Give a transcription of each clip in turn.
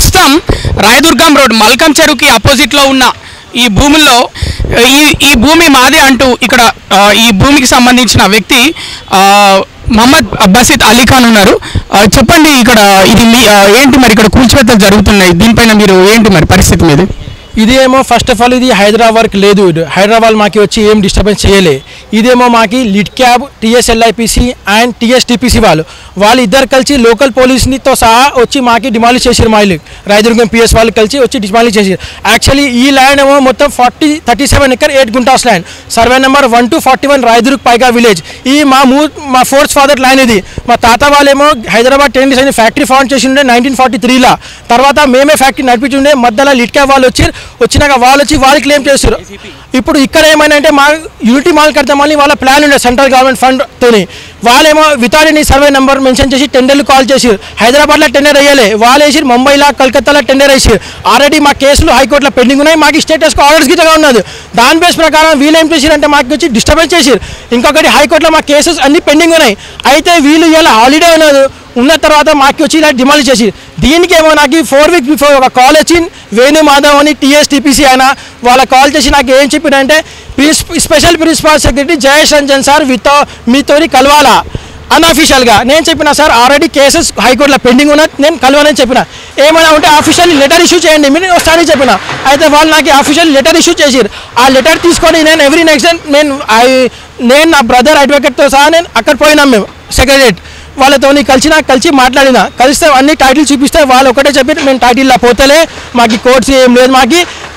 ప్రస్తుతం Rayadurgam road Malcolm చెరువుకి అపోజిట్లో ఉన్న ఈ భూముల్లో ఈ భూమి మాదే అంటూ ఇక్కడ ఈ భూమికి సంబంధించిన వ్యక్తి మహమ్మద్ బసిత్ అలీ ఖాన్ ఉన్నారు. చెప్పండి, ఇక్కడ ఇది ఏంటి మరి, ఇక్కడ కూల్చివేతలు జరుగుతున్నాయి, దీనిపైన మీరు ఏంటి మరి పరిస్థితి మీద? ఇదేమో ఫస్ట్ ఆఫ్ ఆల్ ఇది హైదరాబాద్కి లేదు, హైదరాబాద్ మాకి వచ్చి ఏం డిస్టర్బెన్స్ చేయలే. ఇదేమో మాకి లిడ్ క్యాబ్, టీఎస్ఎల్ఐపిసి అండ్ టీఎస్టీపీసీ వాళ్ళు ఇద్దరు కలిసి లోకల్ పోలీస్నితో సహా వచ్చి మాకి డిమాలిష్ చేసారు. మా ఇల్లు రాయదుర్గం పిఎస్ వాళ్ళు కలిసి వచ్చి డిమాలిష్ చేసారు. యాక్చువల్లీ ఈ ల్యాండ్ ఏమో మొత్తం 37 acre 8 guntas land, survey number 1-41 Rayadurg పైగా విలేజ్. ఈ మా ఫోర్త్ ఫాదర్ ల్యాండ్ ఇది. మా తాత వాళ్ళేమో హైదరాబాద్ టెన్నిస్ అని ఫ్యాక్టరీ ఫౌండ్ చేసి ఉండే 1943లో. తర్వాత మేమే ఫ్యాక్టరీ నడిపించుండే. మధ్యలో లిడ్ క్యాబ్ వాళ్ళు వచ్చినాక వాళ్ళు క్లెయిమ్ చేస్తారు. ఇప్పుడు ఇక్కడ ఏమైనా అంటే మా యూనిటీ మాల్ కడతామని వాళ్ళ ప్లాన్ ఉండే సెంట్రల్ గవర్నమెంట్ ఫండ్తోని. వాళ్ళేమో without any survey number mention చేసి టెండర్లు కాల్ చేసి హైదరాబాద్లో టెండర్ వేయాలి, వాళ్ళు వేసి ముంబైలో కలకత్తాలో టెండర్ వేసి ఆల్రెడీ మా కేసులు హైకోర్టులో పెండింగ్ ఉన్నాయి. మాకు స్టేటస్కి ఆర్డర్స్ గిట్టగా ఉన్నది. దాని బేస్ ప్రకారం వీళ్ళు ఏం చేశారంటే మాకు వచ్చి డిస్టర్బెన్స్ చేసారు. ఇంకొకటి హైకోర్టులో మా కేసెస్ అన్ని పెండింగ్ ఉన్నాయి. అయితే వీళ్ళు ఇలా హాలిడే ఉన్న తర్వాత మాకు వచ్చి ఇలా డిమాలిష్ చేసి దీనికి ఏమో నాకు 4 వీక్స్ బిఫోర్ ఒక కాల్ వచ్చింది. వేణు మాధవ్ అని టీఎస్టీపీసీ ఆయన వాళ్ళ కాల్ చేసి నాకు ఏం చెప్పినంటే special principal secretary Jayesh Ranjan sir మీతోని కలవాలా అన్అఫీషియల్గా. నేను చెప్పిన సార్ ఆల్రెడీ కేసెస్ హైకోర్టులో పెండింగ్ ఉన్నది, నేను కలవాలని చెప్పిన. ఏమైనా ఉంటే ఆఫీషియల్ లెటర్ ఇష్యూ చేయండి మీరు వస్తానని చెప్పిన. అయితే వాళ్ళు నాకు ఆఫీషియల్ లెటర్ ఇష్యూ చేసారు. ఆ లెటర్ తీసుకొని నేను ఎవ్రీ నెక్స్ట్ డే నేను నా బ్రదర్ అడ్వకేట్తో సహా నేను అక్కడ పోయినాం. మేము సెక్రటరేట్ వాళ్ళతో కలిసి కలిస్తే అన్ని టైటిల్ చూపిస్తే వాళ్ళు ఒకటే చెప్పి మేము టైటిల్లో పోతలే, మాకు కోర్ట్స్ ఏం లేదు,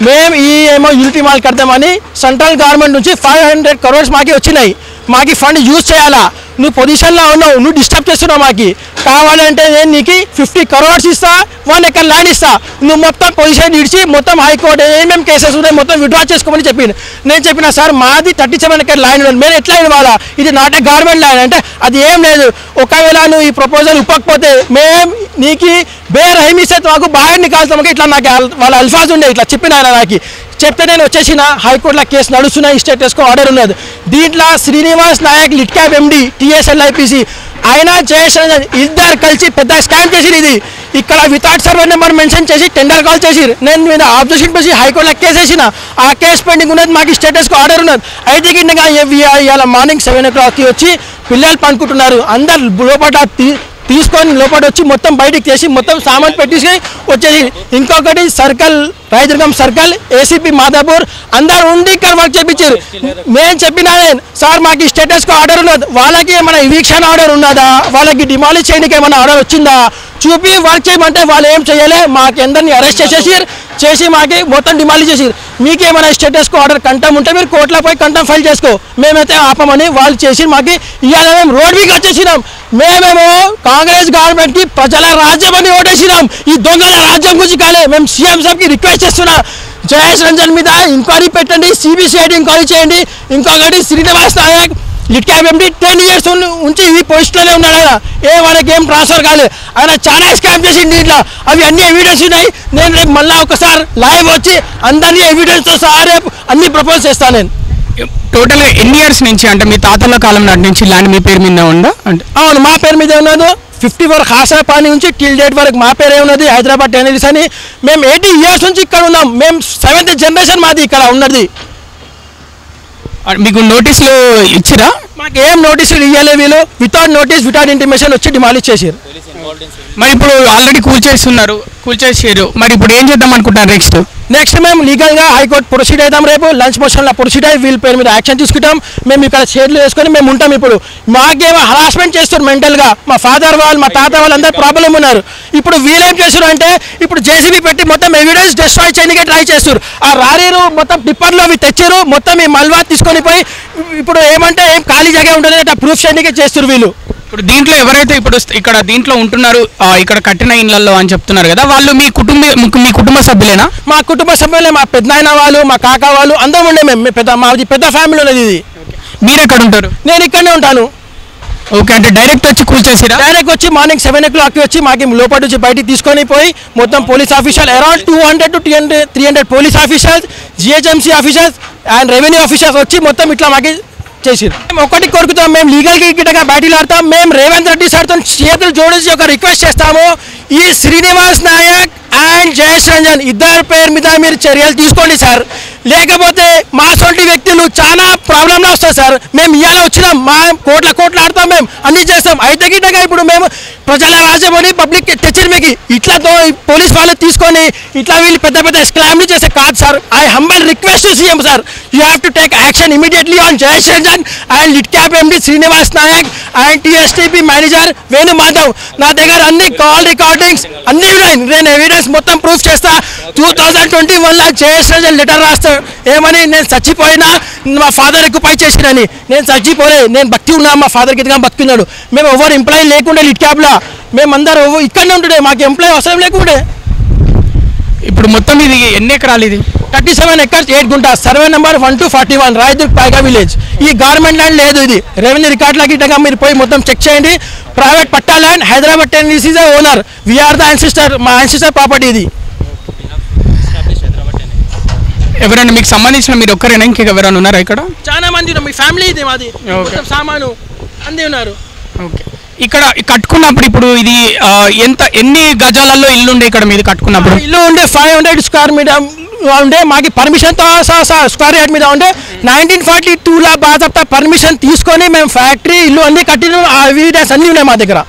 మేము ఈ ఏమో యూనిటీ మాల్ కడతామని సెంట్రల్ గవర్నమెంట్ నుంచి 500 crores మాకి వచ్చినాయి. మాకు ఫండ్ యూజ్ చేయాలా, నువ్వు పొజిషన్లో ఉన్నావు, నువ్వు డిస్టర్బ్ చేస్తున్నావు. మాకు కావాలంటే నేను నీకు 50 crores ఇస్తా, 1 acre ల్యాండ్ ఇస్తా, నువ్వు మొత్తం పొజిషన్ ఇడిచి మొత్తం హైకోర్టు ఏమేమి కేసెస్ ఉన్నాయి మొత్తం విత్డ్రా చేసుకోమని చెప్పింది. నేను చెప్పిన సార్ మాది 37 acre ల్యాండ్ ఉంది, మేము ఎట్లా ఇవ్వాలా, ఇది నాట్ ఏ గవర్నమెంట్ ల్యాండ్ అంటే అది ఏం లేదు. ఒకవేళ నువ్వు ఈ ప్రపోజల్ ఇవ్వకపోతే మేము నీకు బేరహీం ఇస్తే మాకు బాగా నికాల్తాము ఇట్లా నాకు వాళ్ళ అల్ఫాజ్ ఉండే ఇట్లా చెప్పిన ఆయన నాకు చెప్తే నేను వచ్చేసిన హైకోర్టులో కేసు నడుస్తున్నాయి, స్టేటస్కో ఆర్డర్ ఉన్నది. దీంట్లో శ్రీనివాస్ నాయక్ లిడ్ క్యాబ్ ఎండి టీఎస్ఎల్ఐపిసి ఆయన జయేష్ రంజన్ ఇద్దరు కలిసి పెద్ద స్కామ్ చేసిరు. ఇది ఇక్కడ వితౌట్ సర్వే నెంబర్ మెన్షన్ చేసి టెండర్ కాల్ చేసిరు. నేను మీద ఆబ్జెక్షన్ చేసి హైకోర్టులో కేసు వేసిన. ఆ కేసు పెండింగ్ ఉన్నది, మాకు స్టేటస్కో ఆర్డర్ ఉన్నది. అయితే కిందగా ఇవాళ మార్నింగ్ 7 o'clockకి వచ్చి పిల్లలు పనుకుంటున్నారు, అందరు లోపల తీసుకొని లోపల వచ్చి మొత్తం బయటికి చేసి మొత్తం సామాన్ పెట్టేసి వచ్చేసి. ఇంకొకటి circle Rayadurgam circle ACP Madhapur అందరు ఉండి ఇక్కడ వర్క్ చేయించారు. నేను చెప్పినా సార్ మాకు స్టేటస్కో ఆర్డర్ ఉన్నది, వాళ్ళకి ఏమైనా ఎవిక్షన్ ఆర్డర్ ఉన్నదా, వాళ్ళకి డిమాలిష్ చేయడానికి ఏమైనా ఆర్డర్ వచ్చిందా చూపి వర్క్ చేయమంటే వాళ్ళు ఏం చేయలే. మాకు అందరినీ అరెస్ట్ చేసి మాకు మొత్తం డిమాలిష్ చేసిరు. మీకు ఏమైనా స్టేటస్కో ఆర్డర్ కంటం ఉంటే మీరు కోర్టులో పోయి కంటం ఫైల్ చేసుకో, మేమైతే ఆపమని వాళ్ళు చేసి మాకు ఇవాళ మేము రోడ్ వీక్ వచ్చేసినాం. మేమేమో కాంగ్రెస్ గవర్నమెంట్కి ప్రజల రాజ్యం అని ఓటేసినాం. ఈ దొంగల రాజ్యం గురించి కాలే. మేము సీఎం సాబ్కి రిక్వెస్ట్ చేస్తున్నా, జయేష్ రంజన్ మీద ఎంక్వైరీ పెట్టండి, సిబిసిఐడి ఎంక్వైరీ చేయండి. ఇంకొకటి శ్రీనివాస్ నాయక్ లిడ్ క్యాబ్ ఎండి 10 years ఉంచి ఈ పొజిషన్లోనే ఉన్నాడు. ఆయన వాళ్ళకి ఏం ట్రాన్స్ఫర్ కాలేదు. ఆయన చాలా స్కామ్ చేసింది దీంట్లో. అవి అన్ని ఎవిడెన్స్ ఉన్నాయి. నేను రేపు మళ్ళీ ఒకసారి లైవ్ వచ్చి అందరినీ ఎవిడెన్స్తో సహా రేపు అన్ని ప్రపోజ్ చేస్తాను. నేను టోటల్గా ఎన్ని ఇయర్స్ నుంచి అంటే మీ తాతల కాలం నాటి నుంచి ల్యాండ్ మీ పేరు మీద ఉందా? అంటే అవును, మా పేరు మీద ఉన్నది. 54 ఖాసాపాని నుంచి టిల్ డేట్ వరకు మా పేరే ఉన్నది, హైదరాబాద్ టెన్నిస్ అని. మేము 80 years నుంచి ఇక్కడ ఉన్నాం. మేము 7th generation మాది ఇక్కడ ఉన్నది. మీకు నోటీసులు ఇచ్చిరా? మాకు ఏం నోటీసులు ఇవ్వలే. వీళ్ళు వితౌట్ నోటీస్ వితౌట్ ఇంటిమేషన్ వచ్చి డిమాలిష్ చేసారు. మరి ఇప్పుడు ఆల్రెడీ కూల్చేసారు, మరి ఇప్పుడు ఏం చేద్దాం అనుకుంటున్నారు? నెక్స్ట్ మేము లీగల్గా హైకోర్టు ప్రొసీడ్ అవుతాం. రేపు లంచ్ మోషన్లో ప్రొసీడ్ అయ్యి వీళ్ళ పేరు మీద యాక్షన్ తీసుకుంటాం. మేము ఇక్కడ షేర్లు వేసుకొని మేము ఉంటాం. ఇప్పుడు మాకేమో హరాస్మెంట్ చేస్తారు మెంటల్గా. మా ఫాదర్ వాళ్ళు మా తాత వాళ్ళు అందరూ ప్రాబ్లం ఉన్నారు. ఇప్పుడు వీళ్ళేం చేస్తారు అంటే ఇప్పుడు జేసీబీ పెట్టి మొత్తం ఎవిడెన్స్ డిస్ట్రాయ్ చేయడానికి ట్రై చేస్తారు. ఆ రారీరు మొత్తం టిప్పర్లో అవి తెచ్చారు, మొత్తం ఈ మల్వా తీసుకొని పోయి ఇప్పుడు ఏమంటే ఏం ఖాళీ జగ ఉంటుంది ప్రూఫ్ చేయడానికి చేస్తారు వీళ్ళు. ఇప్పుడు దీంట్లో ఎవరైతే ఇప్పుడు ఇక్కడ దీంట్లో ఉంటున్నారు ఇక్కడ కట్టిన ఇళ్లలో అని చెప్తున్నారు కదా, వాళ్ళు మీ కుటుంబ సభ్యులేనా? మా కుటుంబ సభ్యులే. మా పెద్దనాయన వాళ్ళు మా కాకా వాళ్ళు అందరం ఉండే. మేము మాది పెద్ద ఫ్యామిలీ ఉన్నది. ఇది మీరు ఎక్కడ ఉంటారు? నేను ఇక్కడనే ఉంటాను. ఓకే, అంటే డైరెక్ట్ వచ్చి కూల్చేసిరా? డైరెక్ట్ వచ్చి మార్నింగ్ 7 o'clockకి వచ్చి మాకు లోపల నుంచి బయటికి తీసుకొని పోయి మొత్తం police officer around 200 to 300 police officers, GHMC officers and revenue officers వచ్చి మొత్తం ఇట్లా మాకు చేసిరు. ఒకటి కోరుకుతాం, మేము లీగల్ గిట్టగా బ్యాటిల్ ఆడతాం. మేము రేవంత్ రెడ్డి సార్తో చేతులు జోడించి ఒక రిక్వెస్ట్ చేస్తాము, ఈ శ్రీనివాస్ నాయక్ అండ్ జయేష్ రంజన్ ఇద్దరు పేరు మీద మీరు చర్యలు తీసుకోండి సార్. లేకపోతే మా సొంటి వ్యక్తులు చాలా ప్రాబ్లంలో వస్తాయి సార్. మేము ఇవాళ వచ్చినాం, మా కోట్ల ఆడతాం, మేము అన్ని చేస్తాం. అయితే గిట్టగా ఇప్పుడు మేము ప్రజల రాజ్యం అని పబ్లిక్ తెచ్చిన మీకు ఇట్లా పోలీస్ వాళ్ళు తీసుకొని ఇట్లా వీళ్ళు పెద్ద స్కామ్లు చేసే కాదు సార్. I humble request CM sir, you have to take action immediately on Jayesh Ranjan and లిట్ క్యాప్ MD Srinivas Nayak and TSTP manager Venu Madhav. నా దగ్గర అన్ని కాల్ రికార్డింగ్స్ అన్ని ఉన్నాయి, నేను ఎవిడెన్స్ మొత్తం ప్రూఫ్ చేస్తా. 2021లో జయేష్ రంజన్ లెటర్ రాస్తాడు ఏమని, నేను చచ్చిపోయినా మా ఫాదర్ ఎక్కువ పై చేసినని. నేను చచ్చిపోలే, నేను భక్తి ఉన్నా, మా ఫాదర్ గితగా బతుకున్నాడు. మేము ఎవరు ఎంప్లాయీ లేకుండే లిట్ క్యాబ్లో, మేమందరూ ఇక్కడనే ఉంటుండే, మాకు ఎంప్లాయీ అవసరం లేకుండే. ఇప్పుడు మొత్తం ఇది ఎన్ని ఎకరాలు? ఇది 37 acres 8 గుంటా, సర్వే నెంబర్ 1241 రాయదుర్గ్ పైగా విలేజ్. ఈ గవర్నమెంట్ ల్యాండ్ లేదు, ఇది రెవెన్యూ రికార్డుల గిట్టగా మీరు పోయి మొత్తం చెక్ చేయండి. Private patta land, Hyderabad 10 is the owner, we are the ancestor, మా యాన్సిస్టర్ ప్రాపర్టీ ఇది. ఎవరైనా మీకు సంబంధించిన మీరు ఒక్కరైనా ఇంకా ఎవరైనా ఉన్నారా ఇక్కడ? చాలా మంది ఉన్నారు, మీ ఫ్యామిలీ ఇది మాది, మొత్తం సామాను అంది ఉన్నారు. ఓకే, ఇక్కడ కట్టుకున్నప్పుడు ఇప్పుడు ఇది ఎన్ని గజాలలో ఇల్లు ఉండే ఇక్కడ మీరు కట్టుకున్నప్పుడు? ఇల్లు ఉండే 500 స్క్వేర్ మీటర్ ఉండే, మాకు పర్మిషన్తో స్క్వేర్ యార్డ్ మీద ఉండే. 1942లో బాధ పర్మిషన్ తీసుకొని మేము ఫ్యాక్టరీ ఇల్లు అన్నీ కట్టిన ఎవిడెన్స్ అన్నీ ఉన్నాయి మా దగ్గర.